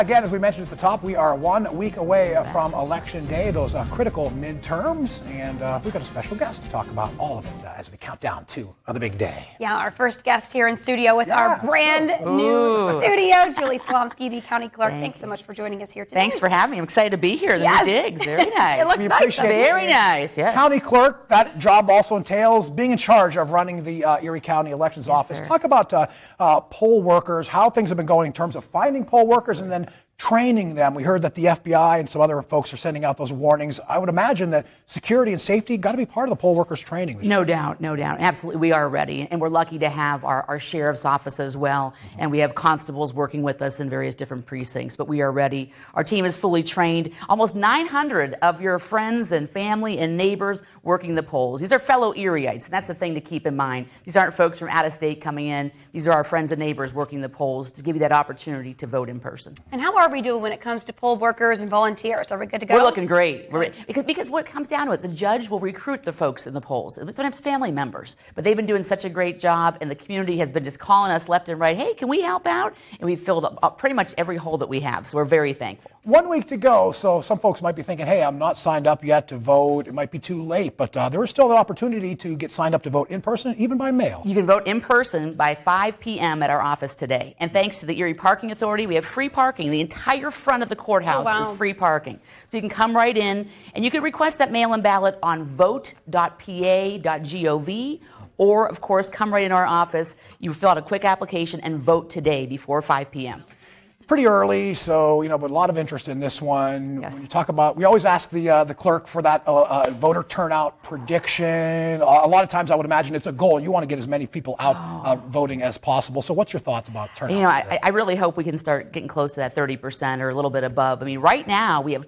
Again, as we mentioned at the top, we are 1 week away from Election Day, those critical midterms, and we've got a special guest to talk about all of it as we count down to the big day. Yeah, our first guest here in studio with our brand new studio, Julie Slomski, the County Clerk. Thanks so much for joining us here today. Thanks for having me. I'm excited to be here. The new digs, very nice. It looks We nice. appreciate it. Very nice, yeah. County Clerk, that job also entails being in charge of running the Erie County Elections Office. sir. Talk about poll workers, how things have been going in terms of finding poll workers and then training them. We heard that the FBI and some other folks are sending out those warnings. I would imagine that security and safety got to be part of the poll workers training. No doubt, no doubt. Absolutely, we are ready. And we're lucky to have our sheriff's office as well. And we have constables working with us in various different precincts. But we are ready. Our team is fully trained. Almost 900 of your friends and family and neighbors working the polls. These are fellow Erieites, and that's the thing to keep in mind. These aren't folks from out of state coming in. These are our friends and neighbors working the polls to give you that opportunity to vote in person. And how are we doing when it comes to poll workers and volunteers? Are we good to go? We're looking great. Because what comes down to it, the judge will recruit the folks in the polls. Sometimes family members. But they've been doing such a great job, and the community has been just calling us left and right, hey, can we help out? And we've filled up pretty much every hole that we have. So we're very thankful. 1 week to go, so some folks might be thinking, hey, I'm not signed up yet to vote. It might be too late, but there is still an opportunity to get signed up to vote in person, even by mail. You can vote in person by 5 p.m. at our office today. And thanks to the Erie Parking Authority, we have free parking. The entire front of the courthouse is free parking. So you can come right in, and you can request that mail-in ballot on vote.pa.gov. Or, of course, come right in our office. You fill out a quick application and vote today before 5 p.m. Pretty early, so, but a lot of interest in this one. Yes. When you talk about, we always ask the clerk for that voter turnout prediction. A lot of times I would imagine it's a goal. You want to get as many people out voting as possible. So what's your thoughts about turnout? I really hope we can start getting close to that 30% or a little bit above. I mean, right now we have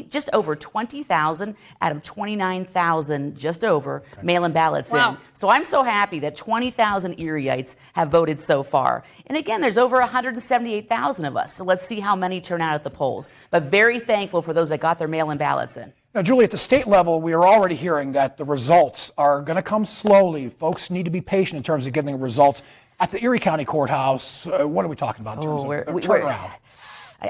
just over 20,000 out of 29,000, just over, mail-in ballots in. So I'm so happy that 20,000 Erieites have voted so far. And again, there's over 178,000 of us. So let's see how many turn out at the polls. But very thankful for those that got their mail-in ballots in. Now, Julie, at the state level, we are already hearing that the results are going to come slowly. Folks need to be patient in terms of getting the results. At the Erie County Courthouse, what are we talking about in terms of turnaround?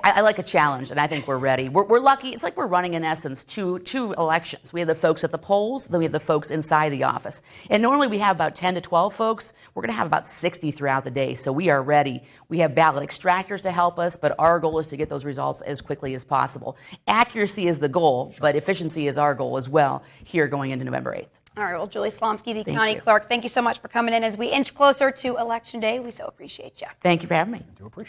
I like a challenge, and I think we're ready. We're lucky. It's like we're running, in essence, two elections. We have the folks at the polls, then we have the folks inside the office. And normally we have about 10 to 12 folks. We're going to have about 60 throughout the day, so we are ready. We have ballot extractors to help us, but our goal is to get those results as quickly as possible. Accuracy is the goal, but efficiency is our goal as well here going into November 8th. All right, well, Julie Slomski, the County Clerk, thank you so much for coming in as we inch closer to Election Day. We so appreciate you. Thank you for having me. I do appreciate it.